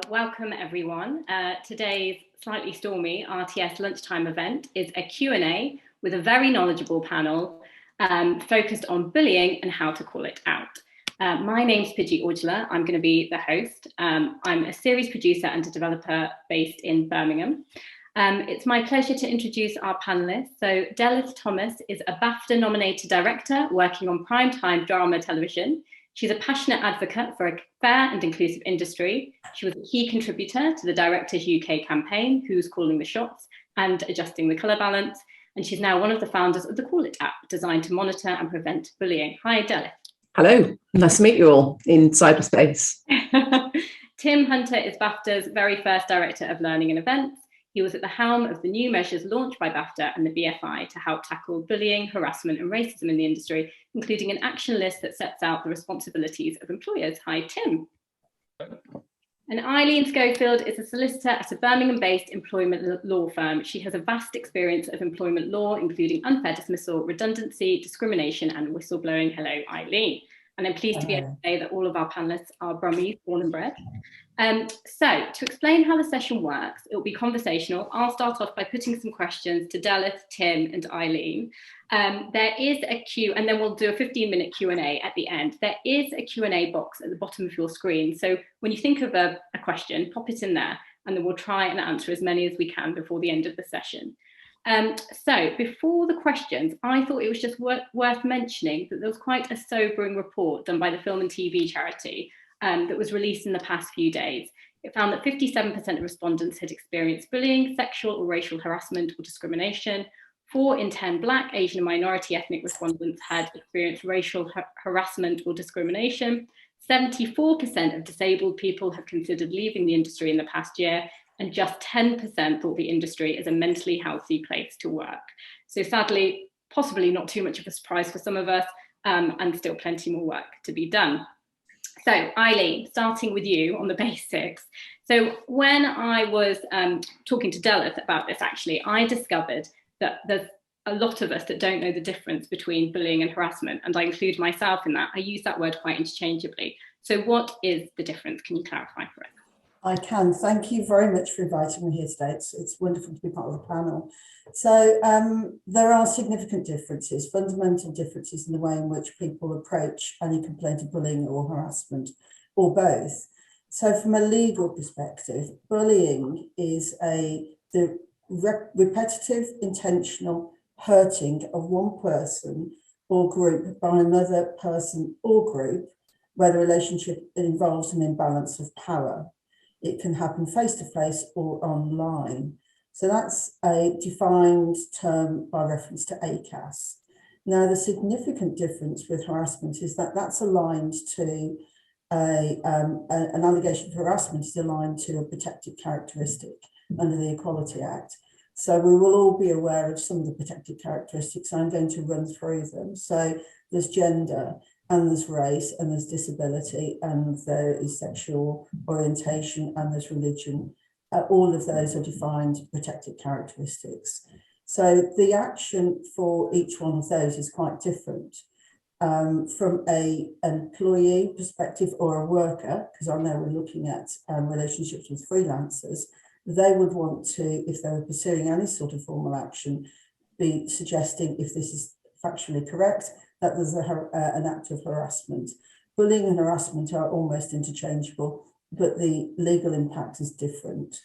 Welcome everyone. Today's slightly stormy RTS lunchtime event is a Q&A with a very knowledgeable panel focused on bullying and how to call it out. My name's Pidgey Aujla. I'm going to be the host. I'm a series producer and a developer based in Birmingham. It's my pleasure to introduce our panelists. So Delyth Thomas is a BAFTA-nominated director working on primetime drama television. She's a passionate advocate for a fair and inclusive industry. She was a key contributor to the Directors UK campaign, Who's Calling the Shots, and Adjusting the Colour Balance. And she's now one of the founders of the Call It app, designed to monitor and prevent bullying. Hi, Delyth. Hello, nice to meet you all in cyberspace. Tim Hunter is BAFTA's very first Director of Learning and Events. He was at the helm of the new measures launched by BAFTA and the BFI to help tackle bullying, harassment and racism in the industry, including an action list that sets out the responsibilities of employers. Hi, Tim. And Eileen Schofield is a solicitor at a Birmingham-based employment law firm. She has a vast experience of employment law, including unfair dismissal, redundancy, discrimination and whistleblowing. Hello, Eileen. And I'm pleased to be able to say that all of our panelists are Brummies, born and bred. So to explain how the session works, it will be conversational. I'll start off by putting some questions to Delyth, Tim and Eileen. There is a Q, and then we'll do a 15-minute Q&A at the end. There is a Q&A box at the bottom of your screen. So when you think of a question, pop it in there, and then we'll try and answer as many as we can before the end of the session. So before the questions, I thought it was just worth mentioning that there was quite a sobering report done by the Film and TV charity that was released in the past few days. It found that 57% of respondents had experienced bullying, sexual or racial harassment or discrimination. 4 in 10 Black, Asian and minority ethnic respondents had experienced racial harassment or discrimination. 74% of disabled people have considered leaving the industry in the past year, and just 10% thought the industry is a mentally healthy place to work. So sadly, possibly not too much of a surprise for some of us, and still plenty more work to be done. So Eileen, starting with you on the basics. So when I was talking to Delyth about this, actually, I discovered that there's a lot of us that don't know the difference between bullying and harassment, and I include myself in that. I use that word quite interchangeably. So what is the difference? Can you clarify for us? I can. Thank you very much for inviting me here today. It's wonderful to be part of the panel. So there are significant differences, fundamental differences in the way in which people approach any complaint of bullying or harassment, or both. So from a legal perspective, bullying is the repetitive, intentional hurting of one person or group by another person or group, where the relationship involves an imbalance of power. It can happen face-to-face or online. So that's a defined term by reference to ACAS. Now, the significant difference with harassment is that that's aligned to an allegation of harassment is aligned to a protected characteristic under the Equality Act. So we will all be aware of some of the protected characteristics. I'm going to run through them. So there's gender, and there's race, and there's disability, and there is sexual orientation, and there's religion. All of those are defined protected characteristics. So the action for each one of those is quite different. From an employee perspective or a worker, because I know we're looking at relationships with freelancers, they would want to, if they were pursuing any sort of formal action, be suggesting, if this is factually correct, that there's an act of harassment. Bullying and harassment are almost interchangeable, but the legal impact is different.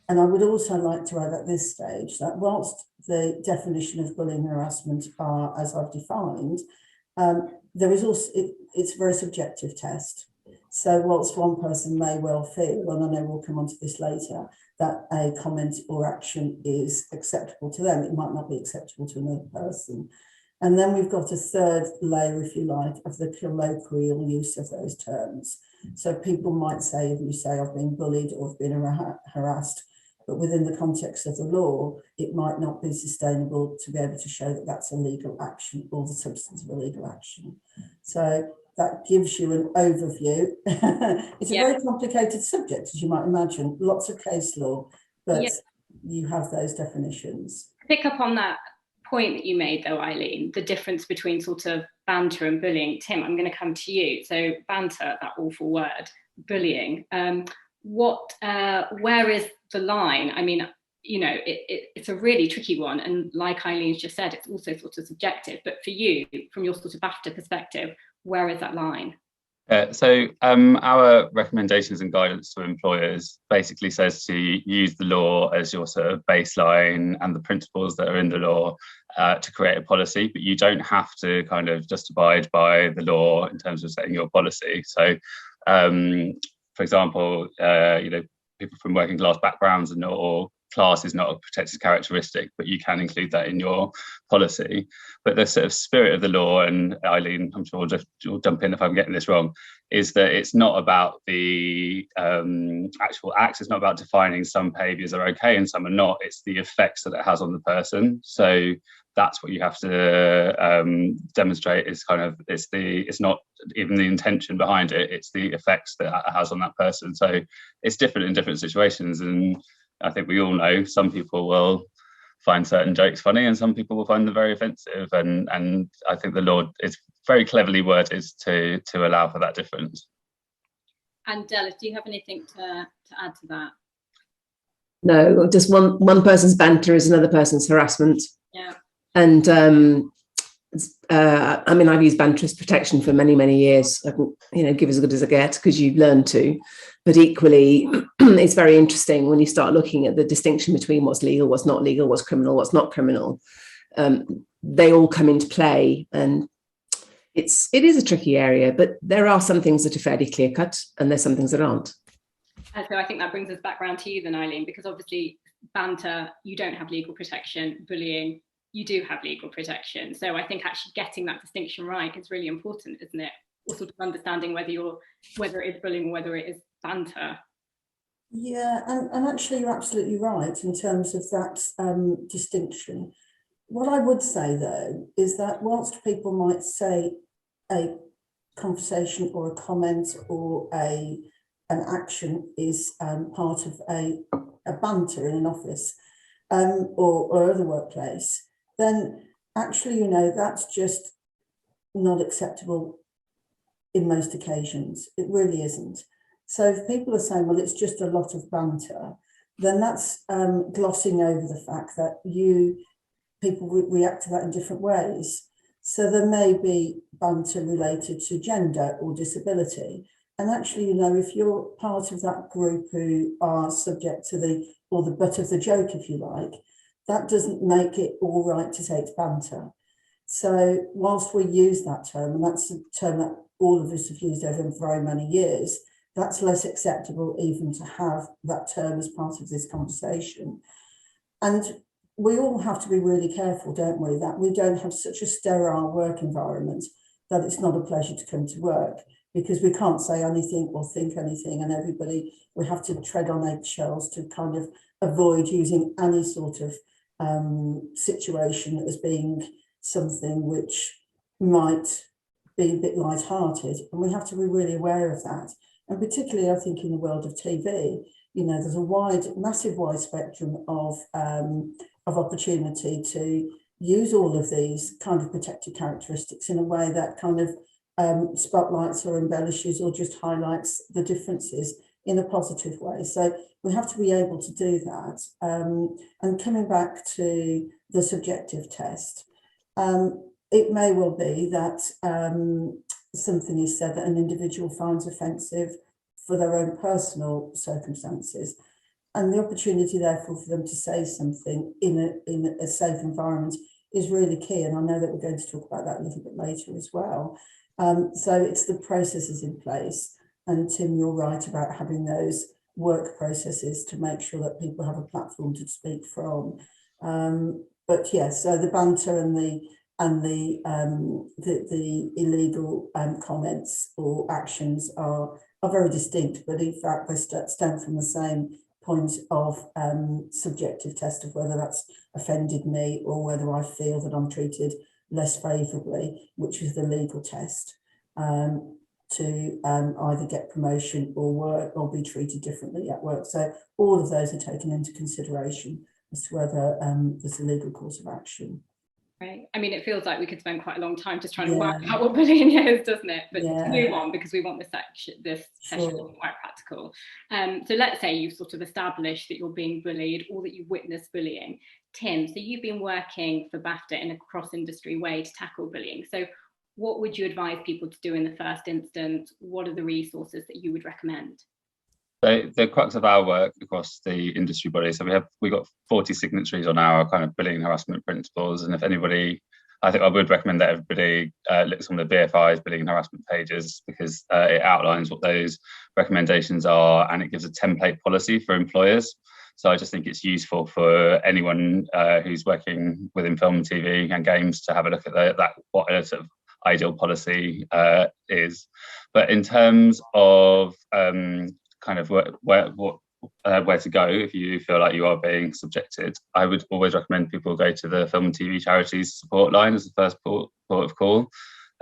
And I would also like to add at this stage that whilst the definition of bullying and harassment are, as I've defined, there is also, it's a very subjective test. So whilst one person may well feel, and I know we'll come on to this later, that a comment or action is acceptable to them, it might not be acceptable to another person. And then we've got a third layer, if you like, of the colloquial use of those terms. So people might say, if you say, I've been bullied or I've been harassed, but within the context of the law, it might not be sustainable to be able to show that that's a legal action or the substance of a legal action. So that gives you an overview. It's a very complicated subject, as you might imagine, lots of case law, but you have those definitions. Pick up on that point that you made though, Eileen, the difference between sort of banter and bullying. Tim, I'm going to come to you. So banter, that awful word, bullying. where is the line? I mean, it's a really tricky one, and like Eileen's just said, it's also sort of subjective. But for you, from your sort of BAFTA perspective, where is that line? So our recommendations and guidance to employers basically says to use the law as your sort of baseline and the principles that are in the law to create a policy, but you don't have to kind of just abide by the law in terms of setting your policy. So, for example, people from working class backgrounds or class is not a protected characteristic, but you can include that in your policy. But the sort of spirit of the law, and Eileen, I'm sure you'll jump in if I'm getting this wrong, is that it's not about the actual acts. It's not about defining some behaviours are okay and some are not. It's the effects that it has on the person. So that's what you have to demonstrate. Is kind of it's not even the intention behind it. It's the effects that it has on that person. So it's different in different situations, and I think we all know some people will find certain jokes funny and some people will find them very offensive. And I think the law is very cleverly worded to allow for that difference. And Delyth, do you have anything to add to that? No, just one person's banter is another person's harassment. Yeah. And I mean, I've used banter as protection for many, many years. I can, give as good as I get because you've learned to. But equally, it's very interesting when you start looking at the distinction between what's legal, what's not legal, what's criminal, what's not criminal. They all come into play, and it is a tricky area. But there are some things that are fairly clear cut, and there's some things that aren't. So I think that brings us back round to you then, Eileen, because obviously banter, you don't have legal protection. Bullying, you do have legal protection. So I think actually getting that distinction right is really important, isn't it? Or sort of understanding whether it is bullying or whether it is banter. Yeah, and actually you're absolutely right in terms of that distinction. What I would say though is that whilst people might say a conversation or a comment or an action is part of a banter in an office or other workplace, then actually, that's just not acceptable in most occasions. It really isn't. So if people are saying, well, it's just a lot of banter, then that's glossing over the fact that people react to that in different ways. So there may be banter related to gender or disability. And actually, if you're part of that group who are subject to the butt of the joke, if you like, that doesn't make it all right to say it's banter. So whilst we use that term, and that's a term that all of us have used over very many years, that's less acceptable even to have that term as part of this conversation. And we all have to be really careful, don't we, that we don't have such a sterile work environment that it's not a pleasure to come to work, because we can't say anything or think anything, and we have to tread on eggshells to kind of avoid using any sort of situation as being something which might be a bit light-hearted, and we have to be really aware of that. And particularly, I think, in the world of TV, there's a massive wide spectrum of opportunity to use all of these kind of protected characteristics in a way that kind of spotlights or embellishes or just highlights the differences in a positive way. So we have to be able to do that. And coming back to the subjective test, it may well be that something is said that an individual finds offensive for their own personal circumstances. And the opportunity, therefore, for them to say something in a safe environment is really key. And I know that we're going to talk about that a little bit later as well. So it's the processes in place. And Tim, you're right about having those work processes to make sure that people have a platform to speak from. But yes, so the banter and the illegal comments or actions are very distinct, but in fact they stem from the same point of subjective test of whether that's offended me or whether I feel that I'm treated less favourably, which is the legal test to either get promotion or work or be treated differently at work. So all of those are taken into consideration as to whether there's a legal course of action. Right. I mean, it feels like we could spend quite a long time just trying to work out what bullying is, doesn't it? But to move on, because we want this session to be quite practical. So let's say you've sort of established that you're being bullied or that you've witnessed bullying. Tim, so you've been working for BAFTA in a cross-industry way to tackle bullying. So what would you advise people to do in the first instance? What are the resources that you would recommend? So the crux of our work across the industry body, so we've got 40 signatories on our kind of bullying and harassment principles, and if anybody, I think I would recommend that everybody looks on the BFI's bullying and harassment pages, because it outlines what those recommendations are, and it gives a template policy for employers. So I just think it's useful for anyone who's working within film and TV and games to have a look at that what a sort of ideal policy is. But in terms of kind of where to go if you feel like you are being subjected, I would always recommend people go to the film and TV charities support line as the first port of call.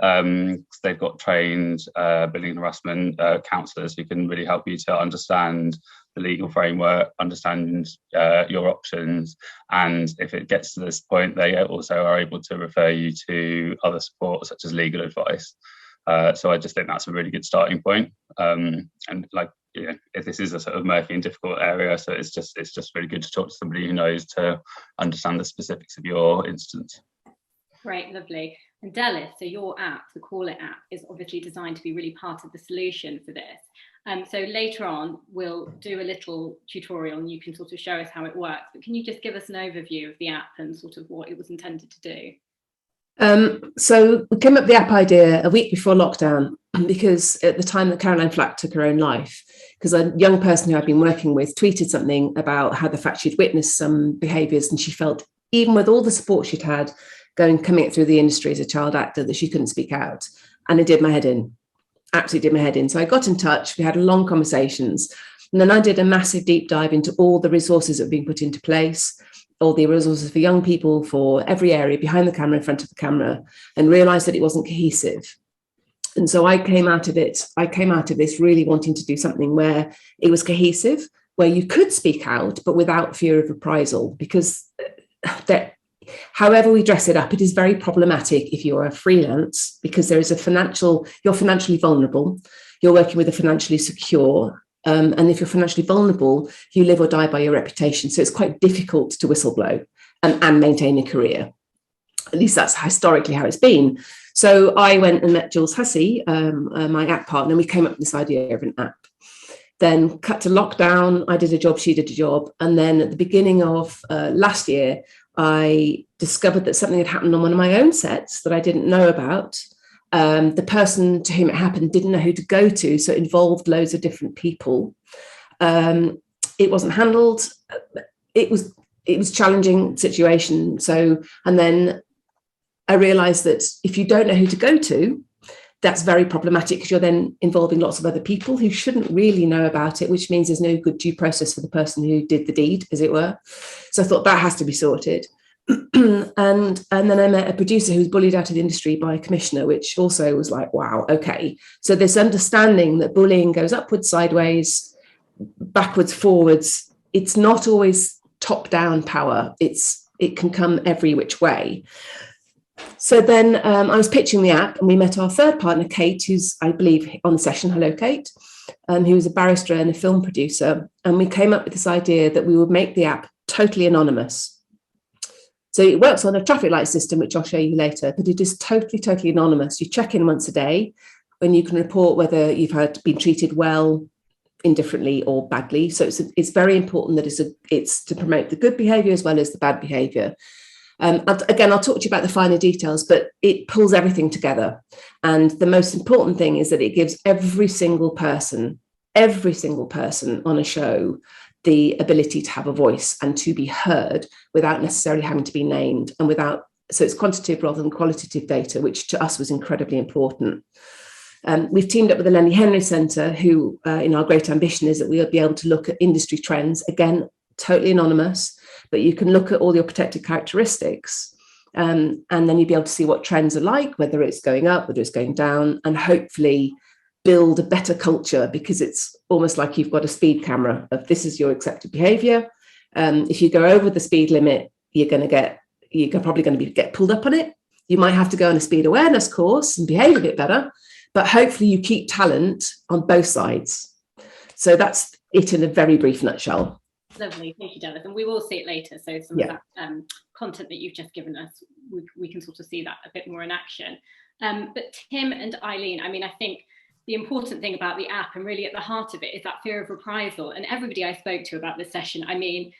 They've got trained bullying and harassment counsellors who can really help you to understand the legal framework, understand your options, and if it gets to this point, they also are able to refer you to other support such as legal advice. So I just think that's a really good starting point. And like, you know, if this is a sort of murky and difficult area, so it's just really good to talk to somebody who knows to understand the specifics of your instance. Great, lovely. And Delyth, so your app, the Call It app, is obviously designed to be really part of the solution for this. So later on, we'll do a little tutorial and you can sort of show us how it works. But can you just give us an overview of the app and sort of what it was intended to do? So we came up with the app idea a week before lockdown, because at the time that Caroline Flack took her own life, because a young person who I'd been working with tweeted something about how the fact she'd witnessed some behaviours, and she felt, even with all the support she'd had coming up through the industry as a child actor, that she couldn't speak out. And it did my head in, absolutely did my head in. So I got in touch, we had long conversations, and then I did a massive deep dive into all the resources that were being put into place, all the resources for young people, for every area, behind the camera, in front of the camera, and realised that it wasn't cohesive. And so I came out of this really wanting to do something where it was cohesive, where you could speak out, but without fear of reprisal, because however we dress it up, it is very problematic if you're a freelance, because there is you're financially vulnerable, you're working with a financially secure, and if you're financially vulnerable, you live or die by your reputation. So it's quite difficult to whistleblow and maintain a career. At least that's historically how it's been. So I went and met Jules Hussey, my app partner, and we came up with this idea of an app. Then cut to lockdown, I did a job, she did a job. And then at the beginning of last year, I discovered that something had happened on one of my own sets that I didn't know about. The person to whom it happened didn't know who to go to, so it involved loads of different people. It wasn't handled. It was a challenging situation. So, and then I realised that if you don't know who to go to, that's very problematic, because you're then involving lots of other people who shouldn't really know about it, which means there's no good due process for the person who did the deed, as it were. So I thought that has to be sorted. and then I met a producer who was bullied out of the industry by a commissioner, which also was like, wow, okay. So this understanding that bullying goes upwards, sideways, backwards, forwards. It's not always top-down power. It can come every which way. So then I was pitching the app, and we met our third partner, Kate, who's, I believe, on the session. Hello, Kate. Who's a barrister and a film producer. And we came up with this idea that we would make the app totally anonymous. So it works on a traffic light system, which I'll show you later, but it is totally anonymous. You check in once a day when you can report whether you've been treated well, indifferently, or badly. So it's very important that it's to promote the good behaviour as well as the bad behaviour. Again, I'll talk to you about the finer details, but it pulls everything together. And the most important thing is that it gives every single person on a show the ability to have a voice and to be heard without necessarily having to be named, and so it's quantitative rather than qualitative data, which to us was incredibly important. We've teamed up with the Lenny Henry Centre, who in our great ambition is that we'll be able to look at industry trends, again, totally anonymous, but you can look at all your protected characteristics, and then you'll be able to see what trends are like, whether it's going up, whether it's going down, and hopefully build a better culture, because it's almost like you've got a speed camera of this is your accepted behaviour. If you go over the speed limit, you're going to get you're probably going to get pulled up on it. You might have to go on a speed awareness course and behave a bit better, but hopefully you keep talent on both sides. So that's it in a very brief nutshell. Lovely, thank you, Delyth. And we will see it later. So some of that content that you've just given us, we can sort of see that a bit more in action. But Tim and Eileen, I mean, I think the important thing about the app, and really at the heart of it, is that fear of reprisal. And everybody I spoke to about this session, I mean,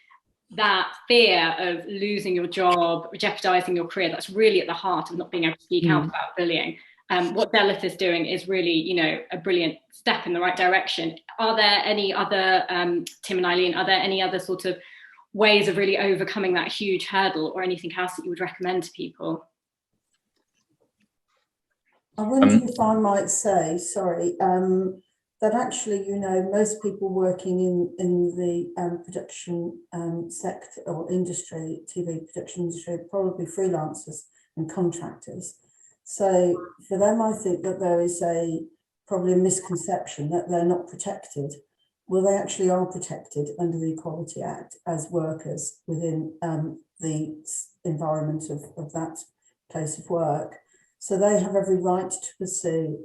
that fear of losing your job, jeopardizing your career, that's really at the heart of not being able to speak out about bullying. What Delyth is doing is really, you know, a brilliant step in the right direction. Are there any other, Tim and Eileen, are there any other sort of ways of really overcoming that huge hurdle, or anything else that you would recommend to people? I wonder if I might say, sorry, that actually, you know, most people working in the production sector or industry, TV production industry, are probably freelancers and contractors. So for them, I think that there is probably a misconception that they're not protected. Well, they actually are protected under the Equality Act as workers within the environment of that place of work. So they have every right to pursue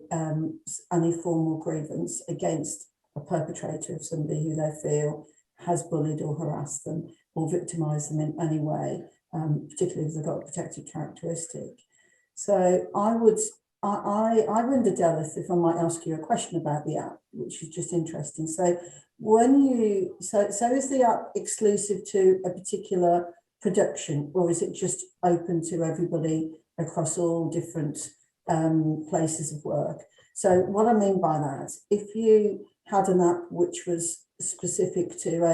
any formal grievance against a perpetrator of somebody who they feel has bullied or harassed them or victimised them in any way, particularly if they've got a protected characteristic. So I wonder, Delyth, if I might ask you a question about the app, which is just interesting. So so is the app exclusive to a particular production, or is it just open to everybody across all different places of work? So what I mean by that, if you had an app which was specific to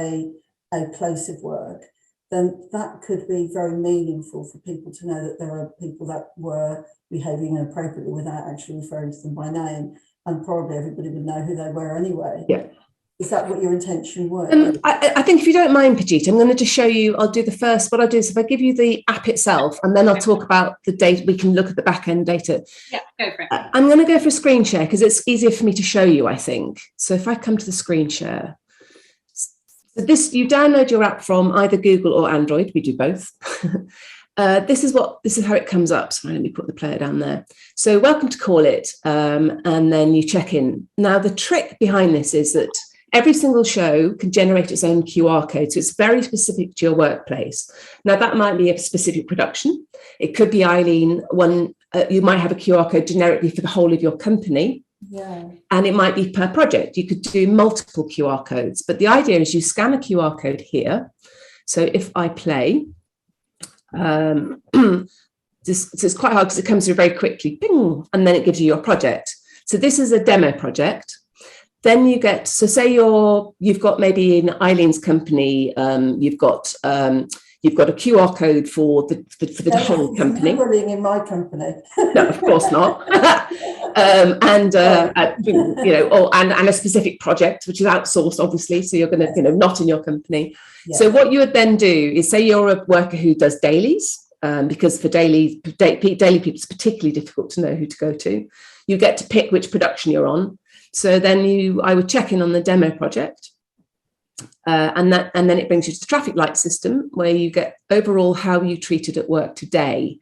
a place of work, then that could be very meaningful for people to know that there are people that were behaving inappropriately without actually referring to them by name, and probably everybody would know who they were anyway. Yeah. Is that what your intention was? I think if you don't mind, Pajita, I'm going to just show you, I'll do the first, what I'll do is if I give you the app itself, and then I'll talk about the data, we can look at the back end data. Yeah, go for it. I'm going to go for a screen share because it's easier for me to show you, I think. So if I come to the screen share, so this, you download your app from either Google or Android, we do both. This is how it comes up. So let me put the player down there. So welcome to Call It, and then you check in. Now the trick behind this is that every single show can generate its own QR code. So it's very specific to your workplace. Now that might be a specific production. It could be, Eileen, you might have a QR code generically for the whole of your company. Yeah. And it might be per project. You could do multiple QR codes. But the idea is you scan a QR code here. So if I play, it's quite hard because it comes through very quickly, ping, and then it gives you your project. So this is a demo project. Then you get, so say you've got maybe in Eileen's company, you've got a QR code for the whole company. Bullying in my company. No, of course not. And a specific project which is outsourced, obviously. So you're going to, not in your company. Yeah. So what you would then do is say you're a worker who does dailies, because for daily people, it's particularly difficult to know who to go to. You get to pick which production you're on. So then I would check in on the demo project, and then it brings you to the traffic light system where you get overall how you treated at work today.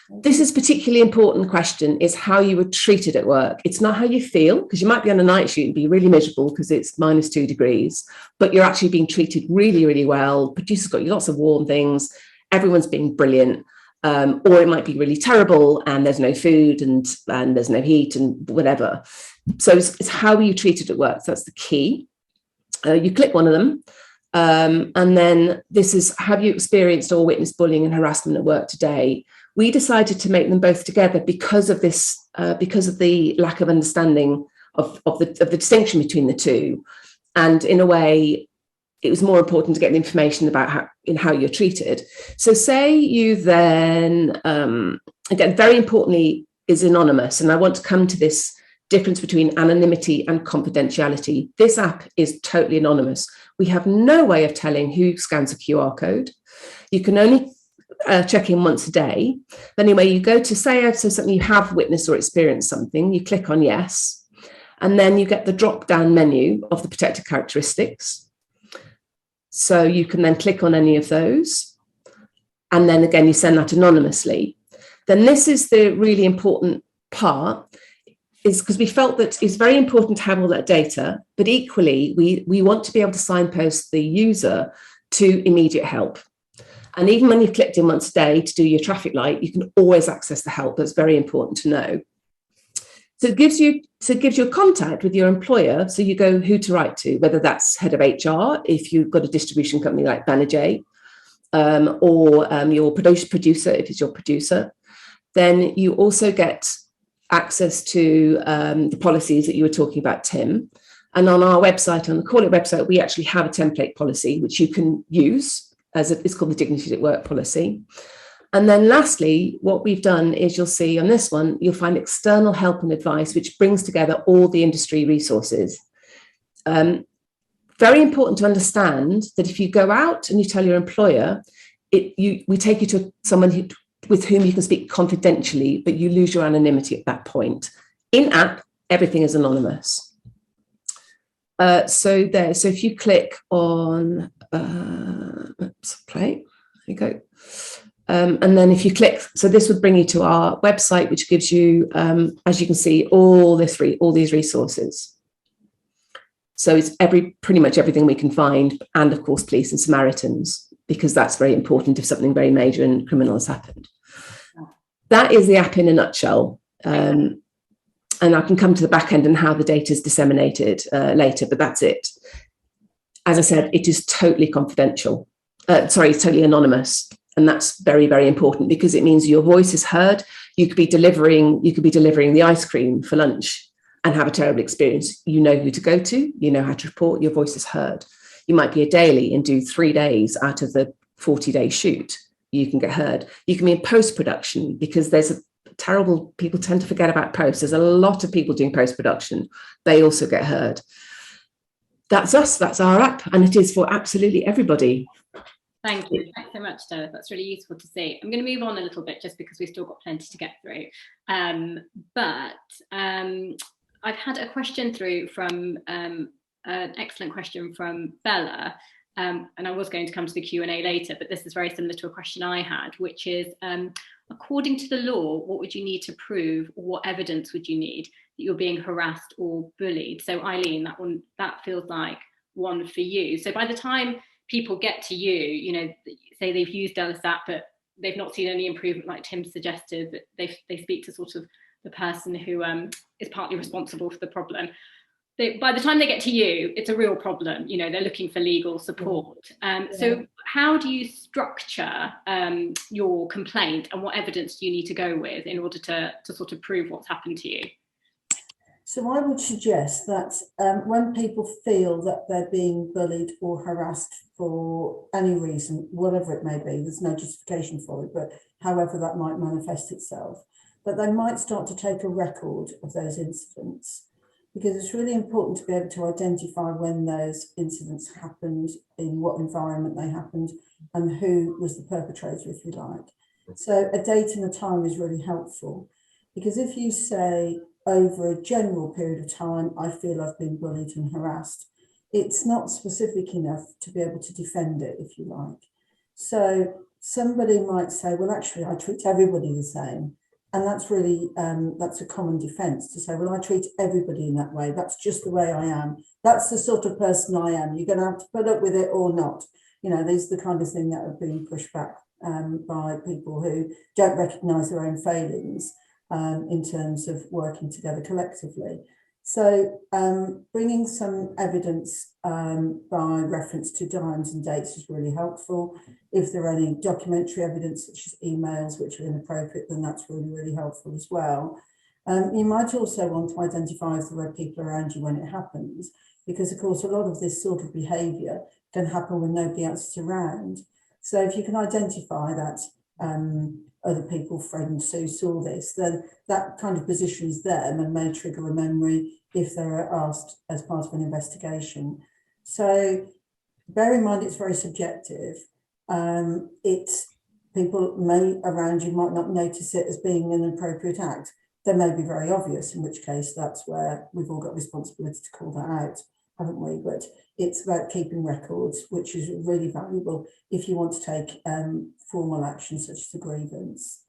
This is a particularly important question, is how you were treated at work. It's not how you feel, because you might be on a night shoot and be really miserable because it's -2 degrees, but you're actually being treated really, really well. Producers got you lots of warm things. Everyone's being brilliant. Or it might be really terrible and there's no food and there's no heat and whatever. So it's how you treated at work. So that's the key. You click one of them, and then this is, have you experienced or witnessed bullying and harassment at work today? We decided to make them both together because of this, because of the lack of understanding of the distinction between the two. And in a way, it was more important to get the information about how you're treated. So say you then, again, very importantly, is anonymous. And I want to come to this difference between anonymity and confidentiality. This app is totally anonymous. We have no way of telling who scans a QR code. You can only check in once a day. But anyway, you go to say something you have witnessed or experienced something, you click on yes, and then you get the drop-down menu of the protected characteristics. So you can then click on any of those. and then again, you send that anonymously. Then this is the really important part, is because we felt that it's very important to have all that data, but equally, we want to be able to signpost the user to immediate help. And even when you've clicked in once a day to do your traffic light, you can always access the help. That's very important to know. So it gives you a contact with your employer. So you go who to write to, whether that's head of HR, if you've got a distribution company like Banijay, or your producer, if it's your producer. Then you also get access to the policies that you were talking about, Tim. And on our website, on the Call It website, we actually have a template policy, which you can use it's called the Dignity at Work policy. And then lastly, what we've done is, you'll see on this one, you'll find external help and advice, which brings together all the industry resources. Very important to understand that if you go out and you tell your employer, we take you to someone with whom you can speak confidentially, but you lose your anonymity at that point. In app, everything is anonymous. So if you click on, play, there you go. And then if you click, so this would bring you to our website, which gives you, as you can see, all these resources. So it's pretty much everything we can find, and of course, police and Samaritans, because that's very important if something very major and criminal has happened. That is the app in a nutshell. And I can come to the back end and how the data is disseminated later, but that's it. As I said, it is totally confidential. It's totally anonymous. And that's very, very important, because it means your voice is heard. You could be delivering the ice cream for lunch and have a terrible experience. You know who to go to, you know how to report, your voice is heard. You might be a daily and do 3 days out of the 40-day shoot. You can get heard. You can be in post-production, because people tend to forget about post. There's a lot of people doing post-production. They also get heard. That's us, that's our app, and it is for absolutely everybody. Thank you. Thanks so much, Delyth. That's really useful to see. I'm going to move on a little bit, just because we've still got plenty to get through. I've had a question through from an excellent question from Bella, and I was going to come to the Q&A later, but this is very similar to a question I had, which is, according to the law, what would you need to prove, or what evidence would you need that you're being harassed or bullied? So Eileen, that feels like one for you. So by the time people get to you, say they've used Delyth's app, but they've not seen any improvement, like Tim suggested, that they speak to sort of the person who is partly responsible for the problem. By the time they get to you, it's a real problem. They're looking for legal support. So how do you structure your complaint, and what evidence do you need to go with in order to sort of prove what's happened to you? So I would suggest that when people feel that they're being bullied or harassed for any reason, whatever it may be, there's no justification for it, but however that might manifest itself, that they might start to take a record of those incidents, because it's really important to be able to identify when those incidents happened, in what environment they happened, and who was the perpetrator, if you like. So a date and a time is really helpful, because if you say, over a general period of time, I feel I've been bullied and harassed, it's not specific enough to be able to defend it, if you like. So somebody might say, well, actually, I treat everybody the same. And that's really, that's a common defense, to say, well, I treat everybody in that way. That's just the way I am. That's the sort of person I am. You're going to have to put up with it or not. These are the kind of thing that are being pushed back by people who don't recognise their own failings in terms of working together collectively. So bringing some evidence by reference to times and dates is really helpful. If there are any documentary evidence, such as emails which are inappropriate, then that's really, really helpful as well. You might also want to identify if there are people around you when it happens, because of course a lot of this sort of behaviour can happen when nobody else is around. So if you can identify that other people, friends who saw this, then that kind of positions them and may trigger a memory if they're asked as part of an investigation. So bear in mind, it's very subjective. People around you might not notice it as being an appropriate act. They may be very obvious, in which case that's where we've all got responsibility to call that out. haven't we? But it's about keeping records, which is really valuable if you want to take formal action such as a grievance.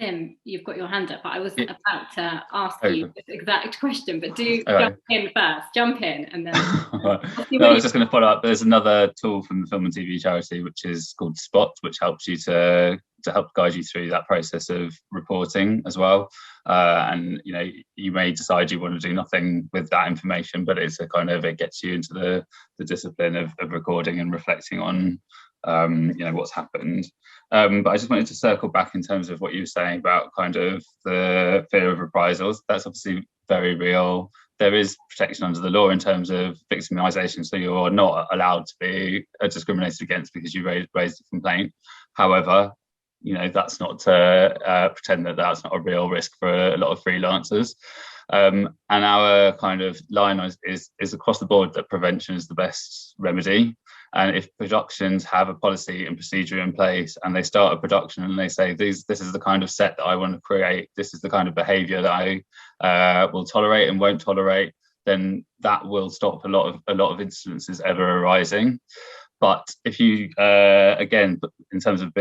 Tim, you've got your hand up. I was Yeah. about to ask you this exact question, but do jump in first. Jump in, and then. No, I was just going to follow up. There's another tool from the Film and TV charity, which is called Spot, which helps you to help guide you through that process of reporting as well. And you may decide you want to do nothing with that information, but it's a kind of, it gets you into the discipline of recording and reflecting on what's happened. But I just wanted to circle back in terms of what you were saying about kind of the fear of reprisals. That's obviously very real. There is protection under the law in terms of victimisation, so you're not allowed to be discriminated against because you raised a complaint. However, that's not to pretend that that's not a real risk for a lot of freelancers. And our kind of line is across the board that prevention is the best remedy. And if productions have a policy and procedure in place and they start a production and they say, this is the kind of set that I want to create, this is the kind of behaviour that I will tolerate and won't tolerate, then that will stop a lot of incidences ever arising. But if you, again, in terms of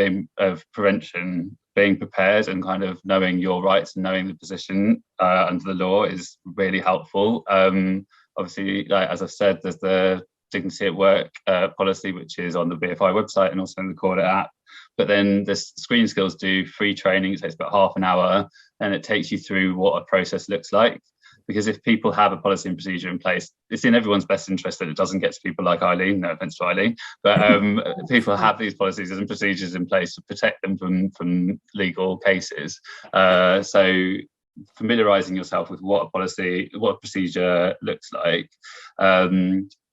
prevention, being prepared and kind of knowing your rights and knowing the position under the law is really helpful. Obviously, as I've said, there's the Dignity at Work policy, which is on the BFI website and also in the Corda app. But then the Screen Skills do free training. It takes about half an hour, and it takes you through what a process looks like. Because if people have a policy and procedure in place, it's in everyone's best interest that it doesn't get to people like Eileen, no offence to Eileen, but people have these policies and procedures in place to protect them from legal cases. So familiarising yourself with what a procedure looks like.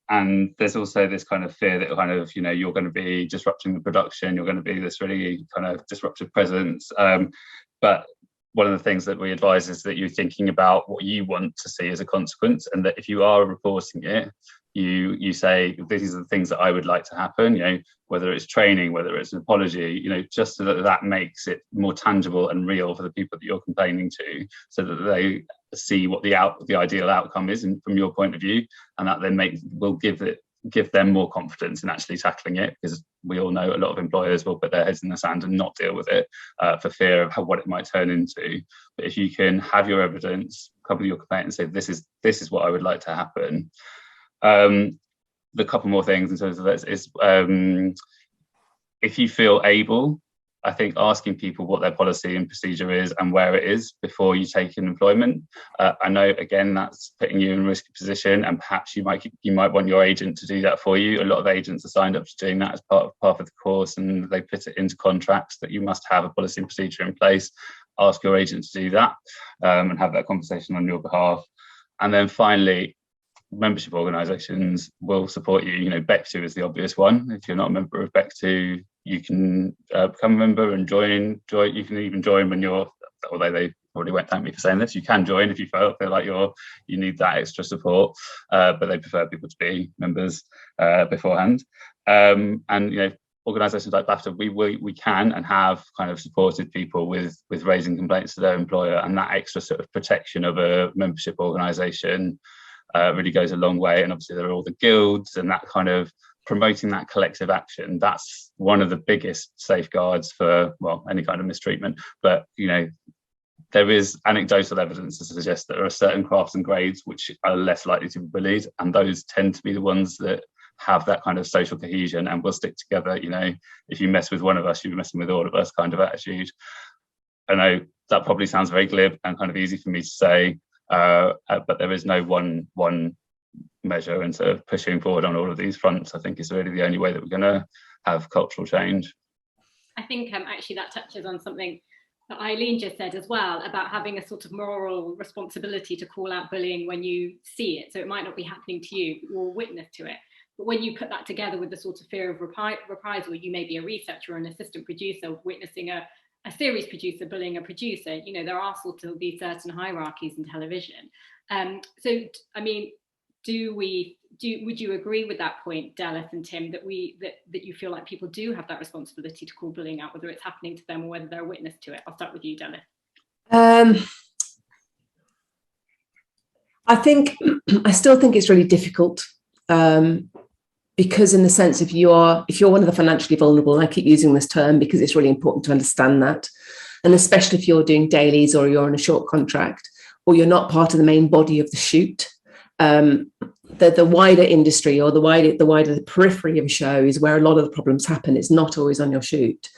And there's also this kind of fear that kind of, you're going to be disrupting the production, you're going to be this really kind of disruptive presence. But one of the things that we advise is that you're thinking about what you want to see as a consequence, and that if you are reporting it, you say, these are the things that I would like to happen, whether it's training, whether it's an apology, just so that makes it more tangible and real for the people that you're complaining to, so that they see what the ideal outcome is from your point of view, and that then will give them more confidence in actually tackling it, because we all know a lot of employers will put their heads in the sand and not deal with it for fear of what it might turn into. But if you can have your evidence, come with your complaint and say, this is what I would like to happen. The couple more things in terms of this is, if you feel able, I think asking people what their policy and procedure is and where it is before you take in employment. I know, again, that's putting you in a risky position, and perhaps you might want your agent to do that for you. A lot of agents are signed up to doing that as part of the course, and they put it into contracts that you must have a policy and procedure in place. Ask your agent to do that and have that conversation on your behalf. And then finally, membership organisations will support you. BEC2 is the obvious one. If you're not a member of BEC2, you can become a member and join. You can even join when you're, although they already won't thank me for saying this, you can join if you feel like you need that extra support, but they prefer people to be members beforehand. And organisations like BAFTA, we can and have kind of supported people with raising complaints to their employer, and that extra sort of protection of a membership organisation really goes a long way. And obviously there are all the guilds and that kind of promoting that collective action. That's one of the biggest safeguards for, any kind of mistreatment. But there is anecdotal evidence to suggest that there are certain crafts and grades which are less likely to be bullied, and those tend to be the ones that have that kind of social cohesion and will stick together. If you mess with one of us, you're messing with all of us kind of attitude. I know that probably sounds very glib and kind of easy for me to say, but there is no one measure, and sort of pushing forward on all of these fronts, I think, is really the only way that we're going to have cultural change. I think actually that touches on something that Eileen just said as well, about having a sort of moral responsibility to call out bullying when you see it. So it might not be happening to you, but you're a witness to it. But when you put that together with the sort of fear of reprisal, you may be a researcher or an assistant producer witnessing a series producer bullying a producer. There are sort of these certain hierarchies in television. So, I mean, would you agree with that point, Delyth and Tim, that you feel like people do have that responsibility to call bullying out, whether it's happening to them or whether they're a witness to it? I'll start with you, Delyth. I still think it's really difficult, because in the sense if you're one of the financially vulnerable, and I keep using this term because it's really important to understand that, and especially if you're doing dailies or you're on a short contract or you're not part of the main body of the shoot, the wider industry or the wider periphery of a show is where a lot of the problems happen. It's not always on your shoot.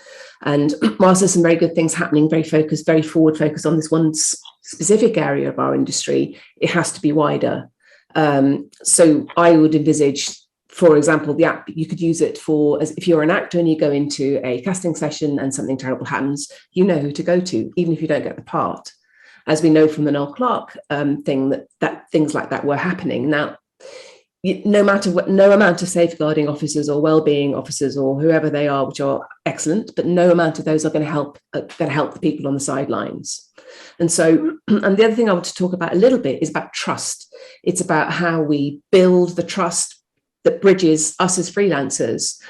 And whilst there's some very good things happening, very forward focus on this one specific area of our industry, it has to be wider. So I would envisage, for example, the app, you could use it for, as if you're an actor and you go into a casting session and something terrible happens, you know who to go to, even if you don't get the part. As we know from the Noel Clarke thing, that things like that were happening. Now, no amount of safeguarding officers or wellbeing officers or whoever they are, which are excellent, but no amount of those are going to help the people on the sidelines. And so, and the other thing I want to talk about a little bit is about trust. It's about how we build the trust that bridges us as freelancers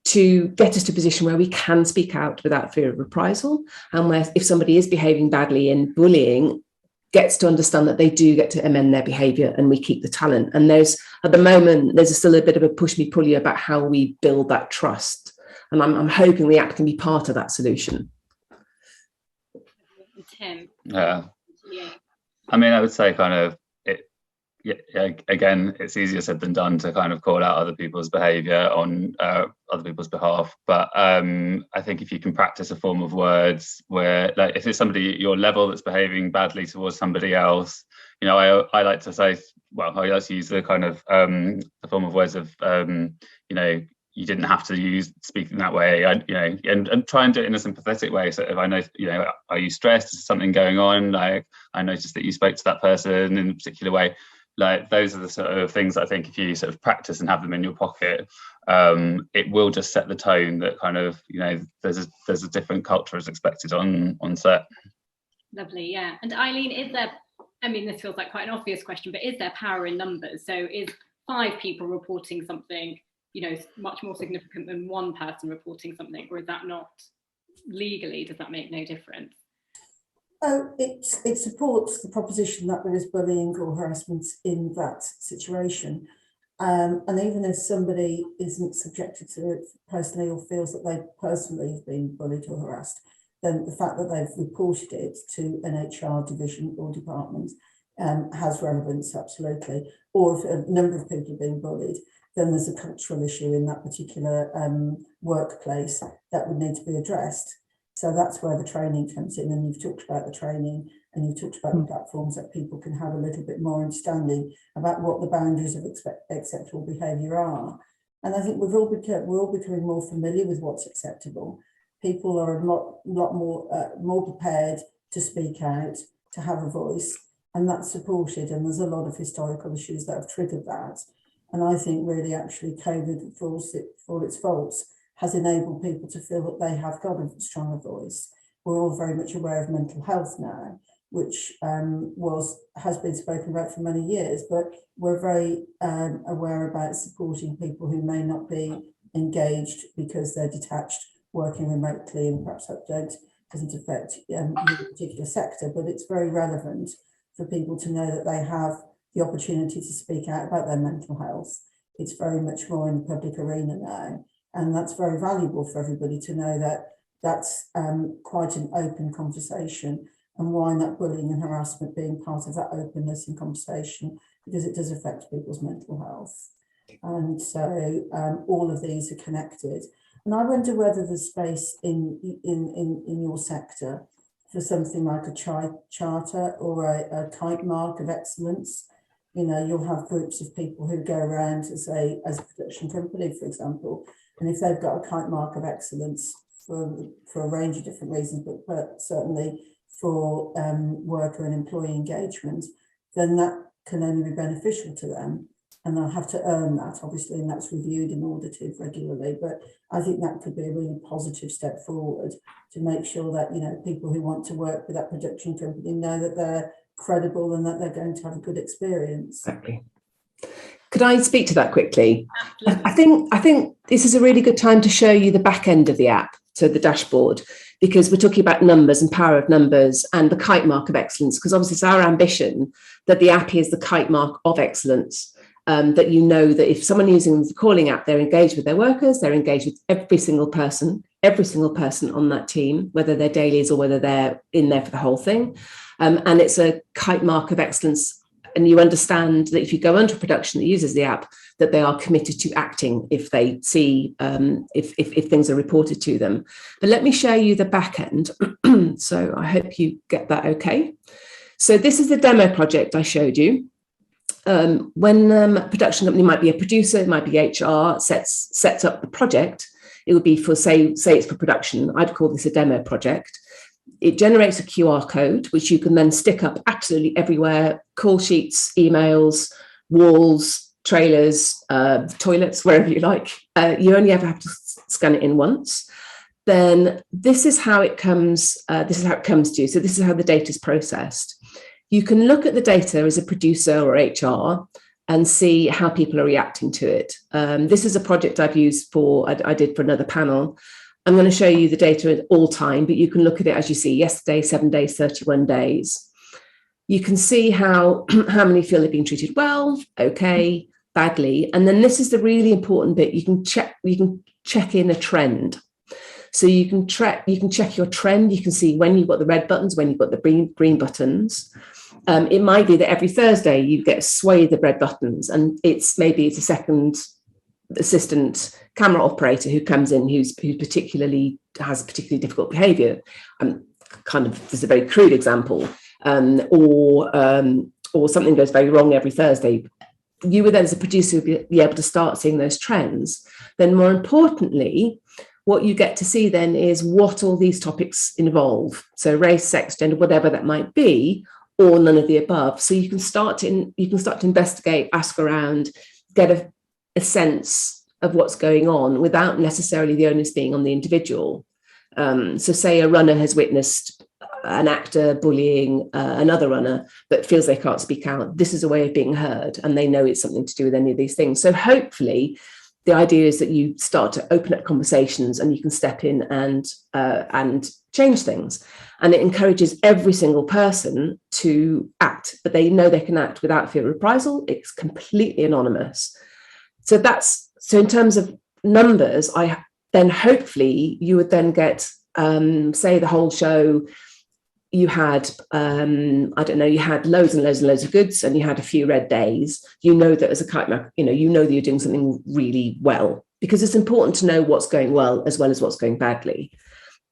to get us to a position where we can speak out without fear of reprisal, and where if somebody is behaving badly in bullying, gets to understand that they do get to amend their behaviour and we keep the talent. And at the moment, there's still a bit of a push me pull you about how we build that trust. And I'm hoping the app can be part of that solution. Tim. Yeah. I mean, I would say kind of, again, it's easier said than done to kind of call out other people's behaviour on other people's behalf. But I think if you can practice a form of words where, like, if it's somebody at your level that's behaving badly towards somebody else, you know, I like to say, well, I like to use the kind of the form of words of, you know, you didn't have to speak in that way, you know, and try and do it in a sympathetic way. So if I know, you know, are you stressed? Is something going on? Like, I noticed that you spoke to that person in a particular way. Like, those are the sort of things that I think if you sort of practice and have them in your pocket, it will just set the tone that kind of, you know, there's a different culture as expected on set. Lovely, yeah. And Eileen, is there, I mean, this feels like quite an obvious question, but is there power in numbers? So is 5 people reporting something, you know, much more significant than 1 person reporting something, or is that not legally, does that make no difference? Oh, it supports the proposition that there is bullying or harassment in that situation. And even if somebody isn't subjected to it personally or feels that they personally have been bullied or harassed, then the fact that they've reported it to an HR division or department has relevance, absolutely. Or if a number of people are being bullied, then there's a cultural issue in that particular workplace that would need to be addressed. So that's where the training comes in, and you've talked about the training and you've talked about the platforms that people can have a little bit more understanding about what the boundaries of acceptable behaviour are. And I think we're all becoming more familiar with what's acceptable. People are a lot more prepared to speak out, to have a voice, and that's supported. And there's a lot of historical issues that have triggered that. And I think really actually COVID, for all its faults, has enabled people to feel that they have got a stronger voice. We're all very much aware of mental health now, which has been spoken about for many years, but we're very aware about supporting people who may not be engaged because they're detached, working remotely, and perhaps that doesn't affect your particular sector, but it's very relevant for people to know that they have the opportunity to speak out about their mental health. It's very much more in the public arena now. And that's very valuable for everybody to know that that's quite an open conversation, and why not bullying and harassment being part of that openness and conversation, because it does affect people's mental health. And so all of these are connected. And I wonder whether there's space in your sector for something like a charter or a kite mark of excellence. You know, you'll have groups of people who go around as a production company, for example, and if they've got a kite mark of excellence for a range of different reasons, but certainly for worker and employee engagement, then that can only be beneficial to them. And they'll have to earn that, obviously, and that's reviewed and audited regularly. But I think that could be a really positive step forward to make sure that, you know, people who want to work with that production company know that they're credible and that they're going to have a good experience. Exactly. Could I speak to that quickly? Absolutely. I think this is a really good time to show you the back end of the app, so the dashboard, because we're talking about numbers and power of numbers and the kite mark of excellence, because obviously it's our ambition that the app is the kite mark of excellence, that you know that if someone using the calling app, they're engaged with their workers, they're engaged with every single person on that team, whether they're dailies or whether they're in there for the whole thing. And it's a kite mark of excellence. And you understand that if you go under production that uses the app, that they are committed to acting if they see if things are reported to them. But let me show you the back end. So I hope you get that okay. So this is the demo project I showed you. When a production company, might be a producer, it might be HR, sets up the project, it would be for, say it's for production. I'd call this a demo project. It generates a QR code, which you can then stick up absolutely everywhere, call sheets, emails, walls, trailers, toilets, wherever you like. You only ever have to scan it in once. Then this is how it comes. This is how it comes to you. So this is how the data is processed. You can look at the data as a producer or HR and see how people are reacting to it. This is a project I've used I did for another panel. I'm going to show you the data at all time, but you can look at it as you see yesterday, 7 days, 31 days. You can see how many feel they've been treated well, okay, badly. And then this is the really important bit. You can check in a trend. So you can check your trend. You can see when you've got the red buttons, when you've got the green buttons. It might be that every Thursday you get a swathe of red buttons, and it's a second assistant camera operator who comes in who has particularly difficult behaviour. This is a very crude example, or something goes very wrong every Thursday. You would then, as a producer, be able to start seeing those trends. Then, more importantly, what you get to see then is what all these topics involve. So race, sex, gender, whatever that might be, or none of the above. So you can start to investigate, ask around, get a sense of what's going on without necessarily the onus being on the individual. So say a runner has witnessed an actor bullying another runner but feels they can't speak out. This is a way of being heard, and they know it's something to do with any of these things. So hopefully the idea is that you start to open up conversations and you can step in and change things. And it encourages every single person to act, but they know they can act without fear of reprisal. It's completely anonymous. So in terms of numbers, then hopefully you would then get, say the whole show, you had, you had loads and loads and loads of goods and you had a few red days. You know that as a kite mark, you know that you're doing something really well, because it's important to know what's going well as what's going badly.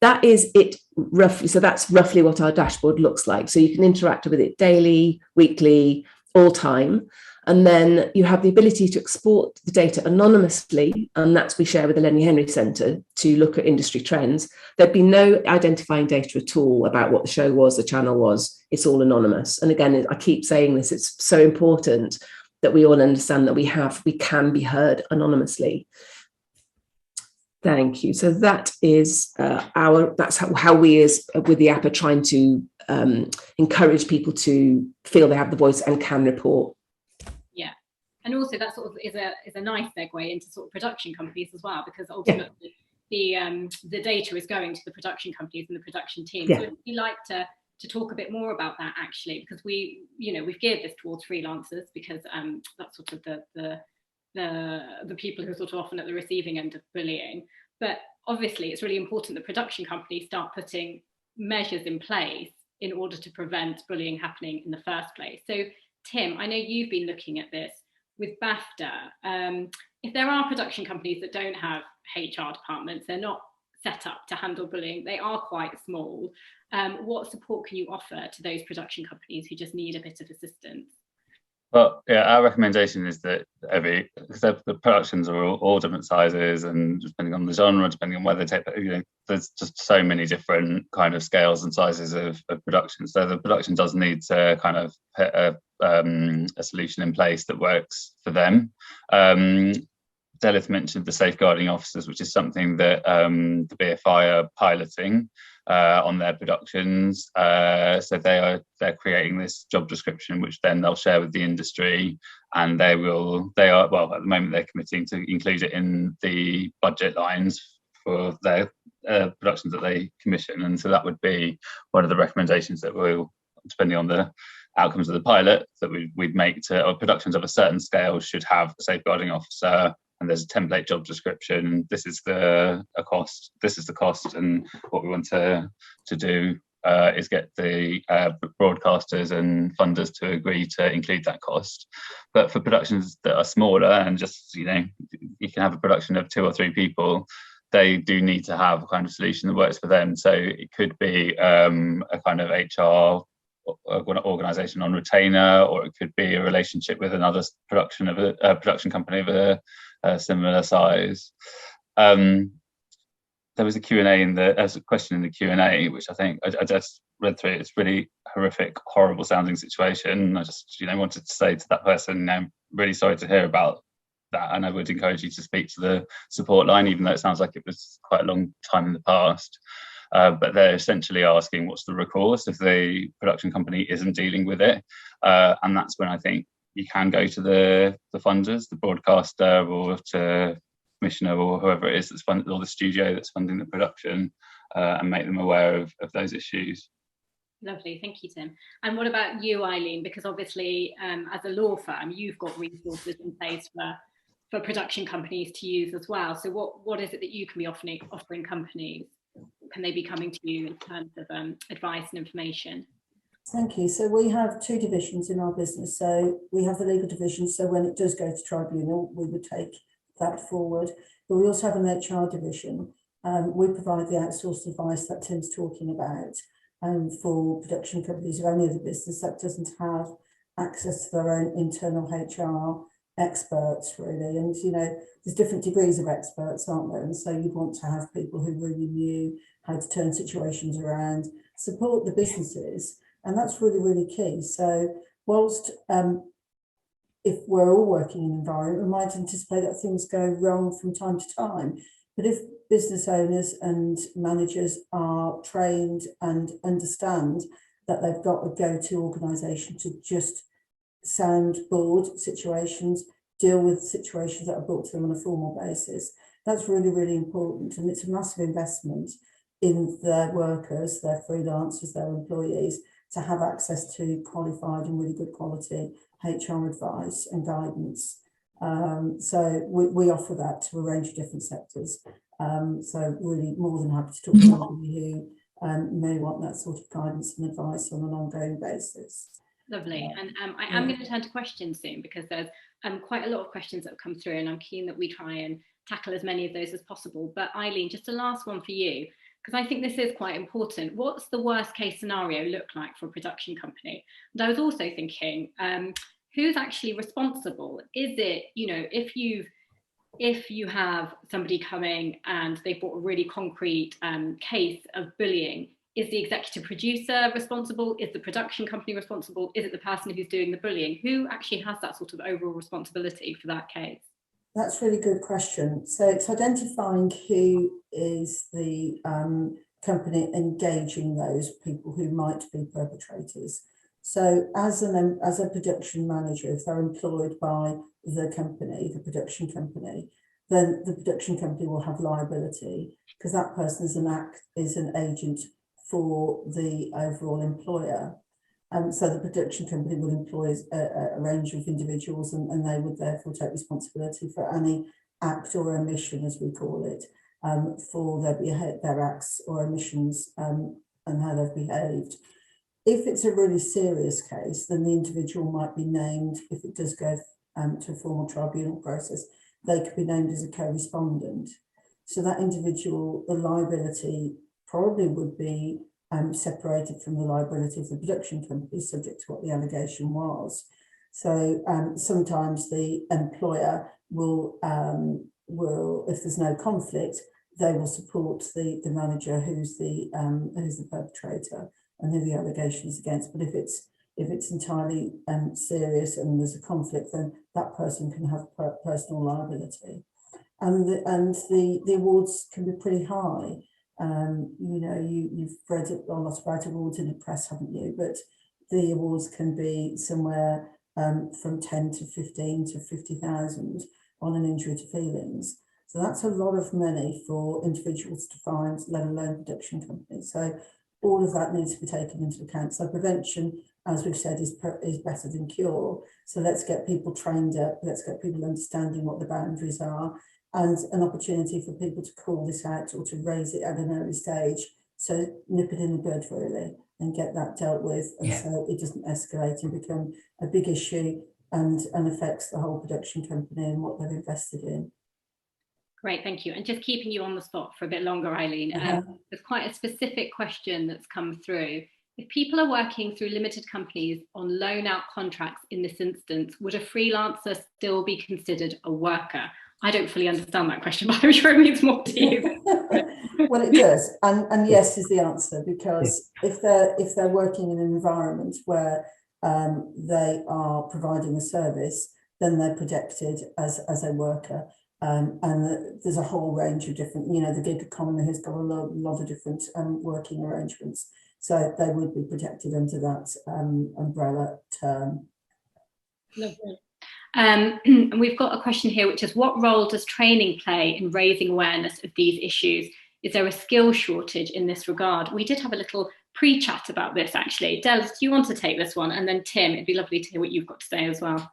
That is it roughly. So that's roughly what our dashboard looks like. So you can interact with it daily, weekly, all time. And then you have the ability to export the data anonymously, and that's we share with the Lenny Henry Centre to look at industry trends. There'd be no identifying data at all about what the show was, the channel was. It's all anonymous. And again, I keep saying this, it's so important that we all understand that we can be heard anonymously. Thank you. So that is that's how we as with the app are trying to encourage people to feel they have the voice and can report. Yeah, and also that sort of is a nice segue into sort of production companies as well, because ultimately the data is going to the production companies and the production teams. Yeah. So we like to talk a bit more about that actually, because we've geared this towards freelancers, because that's sort of the people who are sort of often at the receiving end of bullying. But obviously it's really important that production companies start putting measures in place in order to prevent bullying happening in the first place. So Tim, I know you've been looking at this with BAFTA. If there are production companies that don't have HR departments, they're not set up to handle bullying, they are quite small, what support can you offer to those production companies who just need a bit of assistance? Well, yeah, our recommendation is that because the productions are all different sizes, and depending on the genre, depending on where they take, there's just so many different kind of scales and sizes of production. So the production does need to kind of put a solution in place that works for them. Delyth mentioned the safeguarding officers, which is something that the BFI are piloting. on their productions. So they're creating this job description, which then they'll share with the industry, and they are at the moment they're committing to include it in the budget lines for their productions that they commission. And so that would be one of the recommendations that we'll, depending on the outcomes of the pilot, that we'd make to, or productions of a certain scale should have a safeguarding officer, and there's a template job description. This is the cost, and what we want to do is get the broadcasters and funders to agree to include that cost. But for productions that are smaller, and just, you can have a production of 2 or 3 people, they do need to have a kind of solution that works for them. So it could be a kind of HR organisation on retainer, or it could be a relationship with another production company of a similar size. There was a Q&A a question in the Q&A, which I think I just read through. It's really horrific, horrible sounding situation. I just wanted to say to that person, I'm really sorry to hear about that, and I would encourage you to speak to the support line, even though it sounds like it was quite a long time in the past. But they're essentially asking what's the recourse if the production company isn't dealing with it, and that's when I think you can go to the funders, the broadcaster, or to commissioner, or whoever it is that's funded, or the studio that's funding the production, and make them aware of those issues. Lovely, thank you, Tim. And what about you, Eileen? Because obviously, as a law firm, you've got resources in place for production companies to use as well. So what is it that you can be offering companies? Can they be coming to you in terms of advice and information? Thank you. So we have 2 divisions in our business. So we have the legal division. So when it does go to tribunal, we would take that forward. But we also have an HR division. We provide the outsourced advice that Tim's talking about for production companies or any other business that doesn't have access to their own internal HR experts, really. And there's different degrees of experts, aren't there? And so you'd want to have people who really knew how to turn situations around, support the businesses, and that's really, really key. So whilst if we're all working in an environment, we might anticipate that things go wrong from time to time, but if business owners and managers are trained and understand that they've got a go-to organisation to just sound board situations, deal with situations that are brought to them on a formal basis, that's really, really important. And it's a massive investment in their workers, their freelancers, their employees, to have access to qualified and really good quality HR advice and guidance. So we offer that to a range of different sectors. So really more than happy to talk to somebody who may want that sort of guidance and advice on an ongoing basis. Lovely. And I am going to turn to questions soon, because there's quite a lot of questions that have come through, and I'm keen that we try and tackle as many of those as possible. But Eileen, just a last one for you, because I think this is quite important. What's the worst case scenario look like for a production company? And I was also thinking, who's actually responsible? Is it, if you have somebody coming and they've brought a really concrete case of bullying, is the executive producer responsible? Is the production company responsible? Is it the person who's doing the bullying? Who actually has that sort of overall responsibility for that case? That's a really good question. So it's identifying who is the company engaging those people who might be perpetrators. So as a production manager, if they're employed by the company, the production company, then the production company will have liability, because that person is an agent for the overall employer. So the production company would employ a range of individuals, and they would therefore take responsibility for any act or omission, as we call it, for their acts or omissions and how they've behaved. If it's a really serious case, then the individual might be named, if it does go to a formal tribunal process, they could be named as a co-respondent. So that individual, the liability probably would be separated from the liability of the production company, subject to what the allegation was. So sometimes the employer will, if there's no conflict, they will support the manager who's the perpetrator and who the allegation is against. But if it's entirely serious and there's a conflict, then that person can have personal liability, and the awards can be pretty high. You've read a lot about awards in the press, haven't you? But the awards can be somewhere from 10 to 15 to 50,000 on an injury to feelings. So that's a lot of money for individuals to find, let alone production companies. So all of that needs to be taken into account. So prevention, as we've said, is better than cure. So let's get people trained up, let's get people understanding what the boundaries are, and an opportunity for people to call this out or to raise it at an early stage. So nip it in the bud, really, and get that dealt with, and so it doesn't escalate and become a big issue and affects the whole production company and what they've invested in. Great, thank you. And just keeping you on the spot for a bit longer, Eileen, there's quite a specific question that's come through. If people are working through limited companies on loan out contracts in this instance, would a freelancer still be considered a worker? I don't fully understand that question, but I'm sure it means more to you. Well, it does, and yes is the answer, because if they're working in an environment where they are providing a service, then they're protected as a worker. And there's a whole range of different, the gig economy has got a lot of different working arrangements. So they would be protected under that umbrella term. Lovely. And we've got a question here, which is, what role does training play in raising awareness of these issues? Is there a skill shortage in this regard? We did have a little pre-chat about this, actually. Delyth, do you want to take this one? And then Tim, it'd be lovely to hear what you've got to say as well.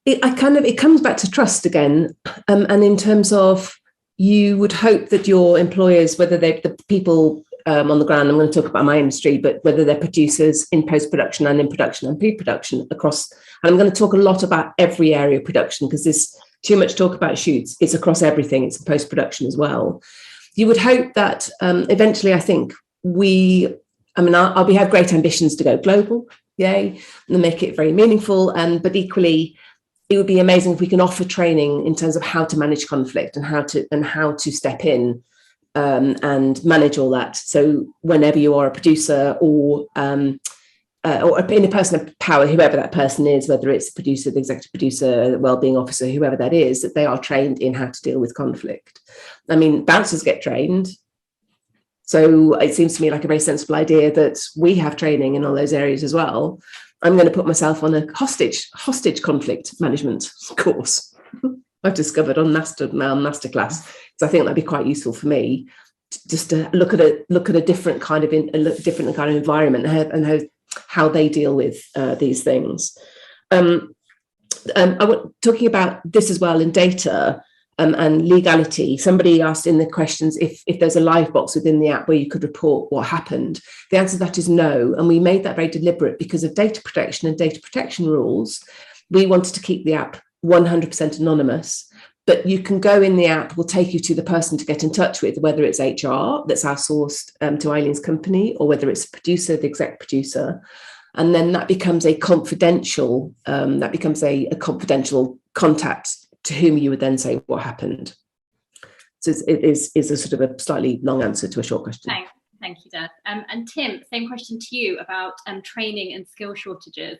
It comes back to trust again, and in terms of, you would hope that your employers, whether they're the people on the ground, I'm going to talk about my industry, but whether they're producers in post-production and in production and pre-production across, and I'm going to talk a lot about every area of production because there's too much talk about shoots. It's across everything. It's post-production as well. You would hope that eventually, I think we have great ambitions to go global, yay, and make it very meaningful. But equally, it would be amazing if we can offer training in terms of how to manage conflict and how to step in and manage all that. So whenever you are a producer or in a person of power, whoever that person is, whether it's the producer, the executive producer, the wellbeing officer, whoever that is, that they are trained in how to deal with conflict. I mean, bouncers get trained. So it seems to me like a very sensible idea that we have training in all those areas as well. I'm going to put myself on a hostage conflict management course I've discovered on Masterclass. So I think that'd be quite useful for me, just to look at a different kind of environment and how they deal with these things. I was talking about this as well in data and legality. Somebody asked in the questions if there's a live box within the app where you could report what happened. The answer to that is no, and we made that very deliberate because of data protection and data protection rules. We wanted to keep the app 100% anonymous, but you can go in the app, will take you to the person to get in touch with, whether it's HR that's outsourced to Eileen's company, or whether it's a producer, the exec producer, and then that becomes a confidential contact to whom you would then say what happened. So it is a sort of a slightly long answer to a short question. Thank you, Delyth. And Tim, same question to you about training and skill shortages.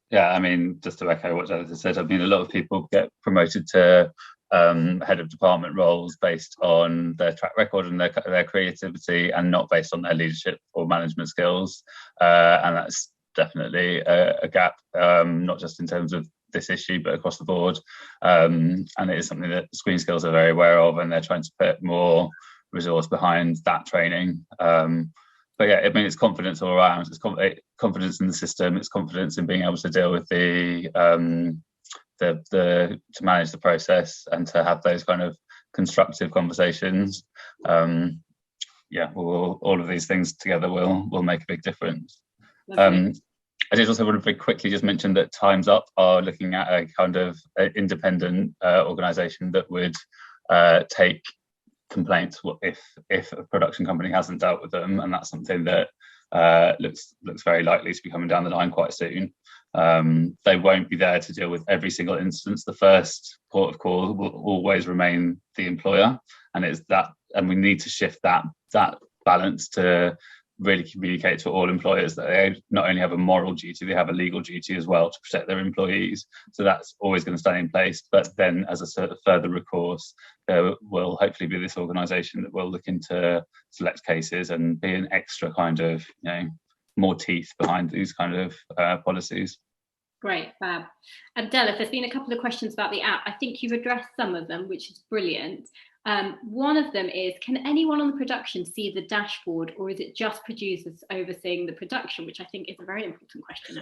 Yeah, I mean, just to echo what Delyth has said, I mean, a lot of people get promoted to head of department roles based on their track record and their creativity, and not based on their leadership or management skills. And that's definitely a gap, not just in terms of this issue, but across the board. And it is something that Screen Skills are very aware of, and they're trying to put more resource behind that training. But yeah, I mean, it's confidence all around. It's confidence in the system. It's confidence in being able to deal with to manage the process and to have those kind of constructive conversations. All of these things together will make a big difference. I did also want to very quickly just mention that Time's Up are looking at a kind of independent organisation that would take complaints if a production company hasn't dealt with them, and that's something that looks very likely to be coming down the line quite soon. They won't be there to deal with every single instance. The first port of call will always remain the employer, and we need to shift that balance to really communicate to all employers that they not only have a moral duty, they have a legal duty as well to protect their employees. So that's always going to stay in place. But then as a sort of further recourse, there will hopefully be this organisation that will look into select cases and be an extra kind of, more teeth behind these kind of policies. Great, fab. Delyth, there's been a couple of questions about the app. I think you've addressed some of them, which is brilliant. One of them is, can anyone on the production see the dashboard, or is it just producers overseeing the production, which I think is a very important question.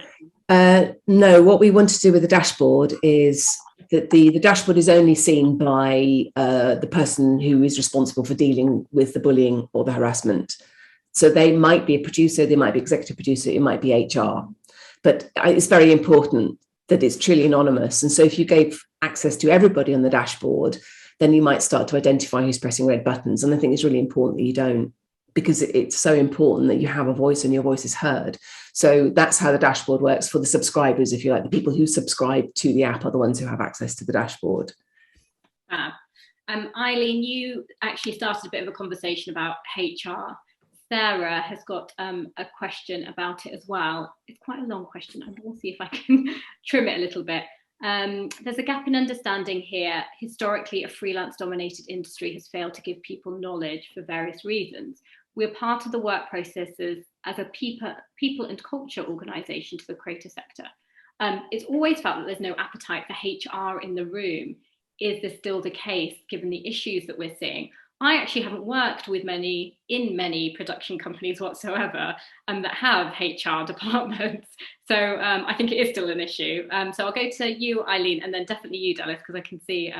No, what we want to do with the dashboard is that the dashboard is only seen by the person who is responsible for dealing with the bullying or the harassment. So they might be a producer, they might be executive producer, it might be HR. But it's very important that it's truly anonymous. And so if you gave access to everybody on the dashboard, then you might start to identify who's pressing red buttons. And I think it's really important that you don't, because it's so important that you have a voice and your voice is heard. So that's how the dashboard works for the subscribers, if you like. The people who subscribe to the app are the ones who have access to the dashboard. Eileen, you actually started a bit of a conversation about HR. Sarah has got a question about it as well. It's quite a long question. I'm going to see if I can trim it a little bit. There's a gap in understanding here. Historically, a freelance-dominated industry has failed to give people knowledge for various reasons. We're part of the work processes as a people and culture organisation to the creator sector. It's always felt that there's no appetite for HR in the room. Is this still the case, given the issues that we're seeing? I actually haven't worked with many production companies whatsoever that have HR departments. So I think it is still an issue. So I'll go to you, Eileen, and then definitely you, Delyth, because I can see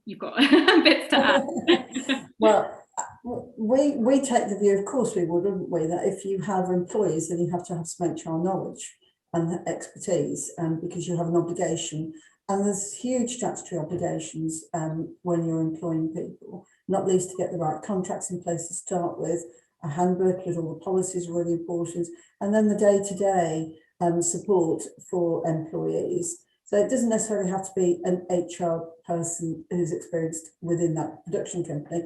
you've got bits to add. Well, we take the view, of course we would, wouldn't we, that if you have employees, then you have to have some HR knowledge and expertise, because you have an obligation. And there's huge statutory obligations when you're employing people, not least to get the right contracts in place to start with, a handbook with all the policies really important, and then the day-to-day support for employees. So it doesn't necessarily have to be an HR person who's experienced within that production company,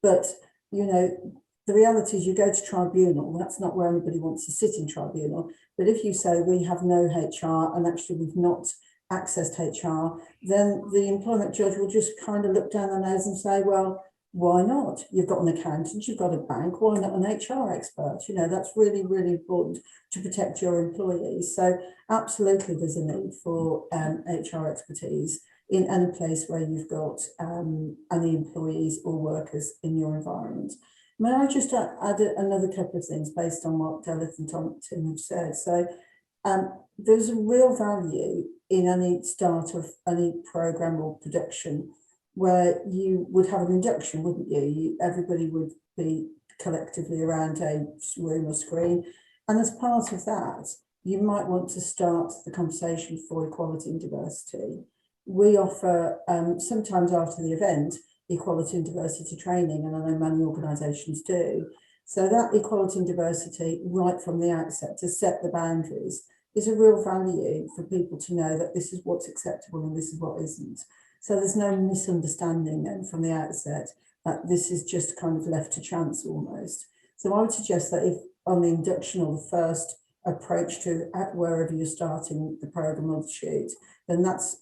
but the reality is you go to tribunal, that's not where anybody wants to sit in tribunal, but if you say we have no HR and actually we've not accessed HR, then the employment judge will just kind of look down their nose and say, well, why not? You've got an accountant, you've got a bank, why not an HR expert? That's really, really important to protect your employees. So absolutely there's a need for HR expertise in any place where you've got any employees or workers in your environment. May I just add another couple of things based on what Delyth and Tim have said? So there's a real value in any start of any programme or production where you would have an induction, wouldn't you? Everybody would be collectively around a room or screen. And as part of that, you might want to start the conversation for equality and diversity. We offer, sometimes after the event, equality and diversity training, and I know many organisations do. So that equality and diversity, right from the outset, to set the boundaries, is a real value for people to know that this is what's acceptable and this is what isn't. So there's no misunderstanding then from the outset that this is just kind of left to chance almost. So I would suggest that if on the induction or the first approach to wherever you're starting the programme or the shoot, then that's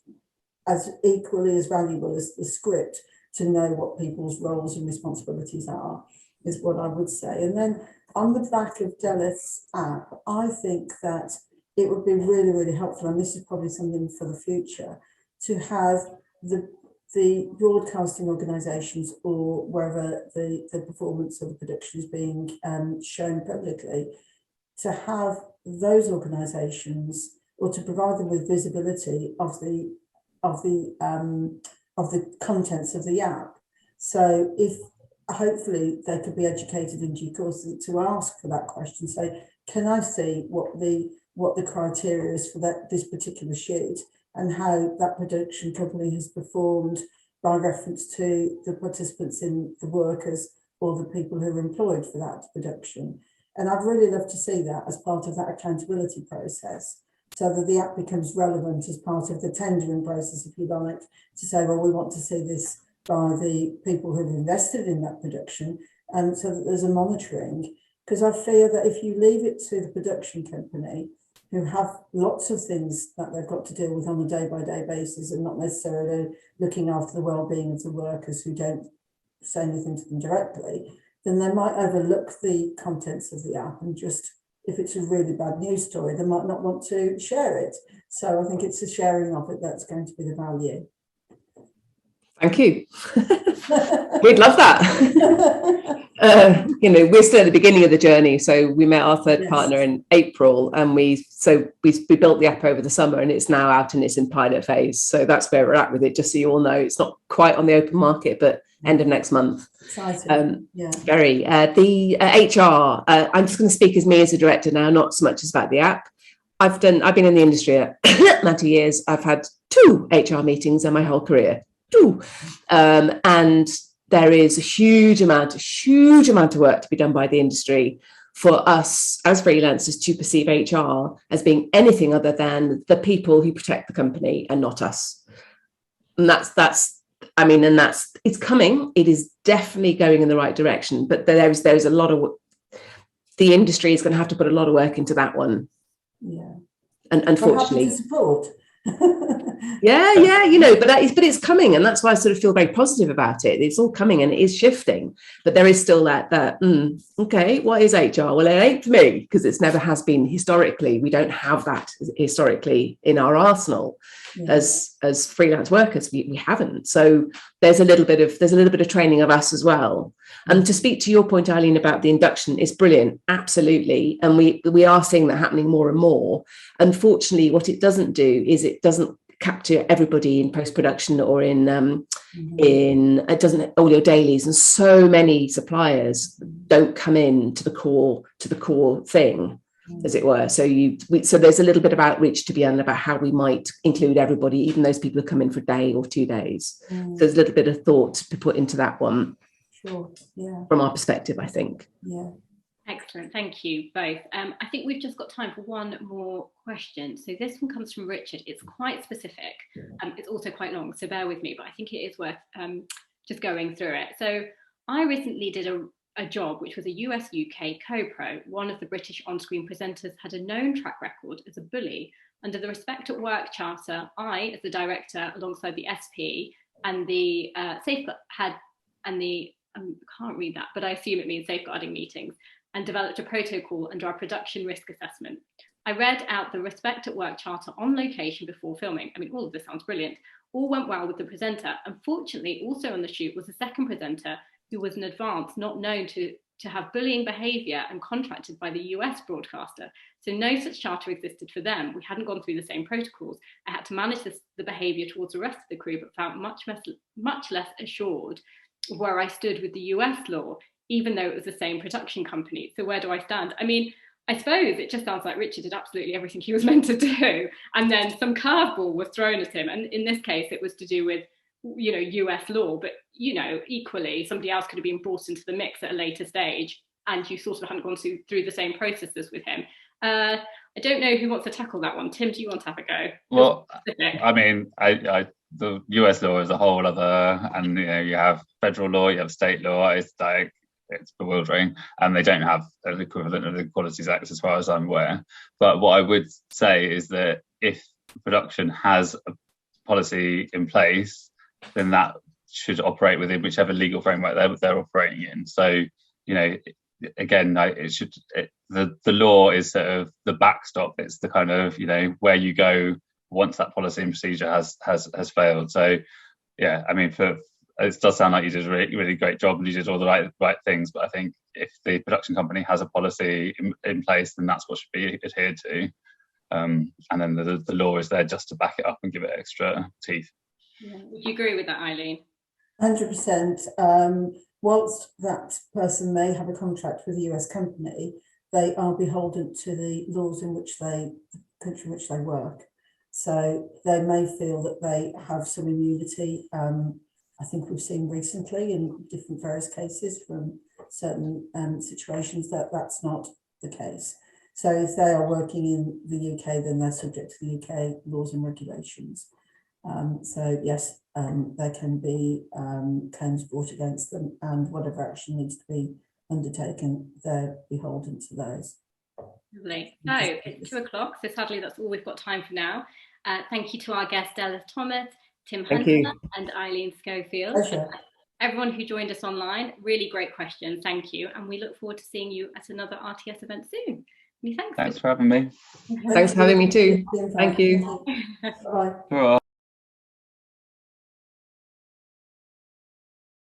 as equally as valuable as the script to know what people's roles and responsibilities are, is what I would say. And then on the back of Delyth's app, I think that it would be really, really helpful, and this is probably something for the future, to have the broadcasting organisations or wherever the performance of the production is being shown publicly, to have those organisations, or to provide them with visibility of the contents of the app. So if hopefully they could be educated in due course to ask for that question, say, can I see what the criteria is for this particular shoot, and how that production company has performed by reference to the participants in the workers or the people who are employed for that production. And I'd really love to see that as part of that accountability process, so that the app becomes relevant as part of the tendering process, if you like, to say, well, we want to see this by the people who've invested in that production, and so that there's a monitoring. because I fear that if you leave it to the production company, who have lots of things that they've got to deal with on a day-by-day basis and not necessarily looking after the well-being of the workers who don't say anything to them directly, then they might overlook the contents of the app and just, if it's a really bad news story, they might not want to share it. So I think it's the sharing of it that's going to be the value. Thank you. We'd love that. We're still at the beginning of the journey. So we met our third partner in April, and we built the app over the summer, and it's now out and it's in pilot phase. So that's where we're at with it. Just so you all know, it's not quite on the open market, but end of next month. Exciting. Very. The HR. I'm just going to speak as me as a director now, not so much as about the app. I've been in the industry a amount of years. I've had 2 HR meetings in my whole career. 2. And there is a huge amount of work to be done by the industry for us as freelancers to perceive HR as being anything other than the people who protect the company and not us. And it's coming. It is definitely going in the right direction. But there's a lot of, the industry is going to have to put a lot of work into that one. Yeah. And unfortunately, to support. but it's coming, and that's why I sort of feel very positive about it. It's all coming and it is shifting, but there is still that okay, what is HR? Well, it ain't for me, because it's never has been historically. We don't have that historically in our arsenal as freelance workers. We haven't. So there's a little bit of training of us as well. And to speak to your point, Eileen, about the induction, is brilliant, absolutely, and we are seeing that happening more and more. Unfortunately, what it doesn't do is it doesn't capture everybody in post-production or in it doesn't all your dailies, and so many suppliers don't come in to the core thing, as it were. So there's a little bit of outreach to be done about how we might include everybody, even those people who come in for a day or 2 days. So there's a little bit of thought to be put into that one. Sure. Yeah. From our perspective, I think. Yeah. Excellent, thank you both. I think we've just got time for one more question. So this one comes from Richard. It's quite specific. It's also quite long, so bear with me, but I think it is worth just going through it. So I recently did a job which was a US-UK co-pro. One of the British on-screen presenters had a known track record as a bully. Under the Respect at Work Charter, I, as the director, alongside the SP and the I can't read that, but I assume it means safeguarding meetings, and developed a protocol under our production risk assessment. I read out the Respect at Work Charter on location before filming. I mean, all of this sounds brilliant. All went well with the presenter. Unfortunately, also on the shoot was a second presenter who was in advance not known to have bullying behaviour and contracted by the US broadcaster. So no such charter existed for them. We hadn't gone through the same protocols. I had to manage the behaviour towards the rest of the crew, but felt much less assured of where I stood with the US law, even though it was the same production company. So where do I stand? I mean, I suppose it just sounds like Richard did absolutely everything he was meant to do, and then some curveball was thrown at him. And in this case, it was to do with, US law, but, equally, somebody else could have been brought into the mix at a later stage, and you sort of hadn't gone through the same processes with him. I don't know who wants to tackle that one. Tim, do you want to have a go? Well, I mean, the US law is a whole other, and you have federal law, you have state law. It's bewildering, and they don't have an equivalent of the Equalities Act as far as I'm aware. But what I would say is that if production has a policy in place, then that should operate within whichever legal framework they're operating in. So, again, the law is sort of the backstop. It's the kind of where you go once that policy and procedure has failed. So, yeah, I mean, it does sound like you did a really, really great job and you did all the right things. But I think if the production company has a policy in place, then that's what should be adhered to. And then the law is there just to back it up and give it extra teeth. Yeah. Would you agree with that, Eileen? 100%. Whilst that person may have a contract with a US company, they are beholden to the laws in the country in which they work. So they may feel that they have some immunity. I think we've seen recently in different various cases from certain situations that that's not the case. So if they are working in the UK, then they're subject to the UK laws and regulations. So yes, there can be claims brought against them, and whatever action needs to be undertaken, they're beholden to those. Lovely. So it's 2 o'clock, so sadly that's all we've got time for now. Thank you to our guests Delyth Thomas, Tim Hunter and Eileen Schofield. Pleasure. Everyone who joined us online, really great questions, thank you. And we look forward to seeing you at another RTS event soon. Many thanks. Thanks for having me. Thanks for having me too. Thank you. Bye. All right.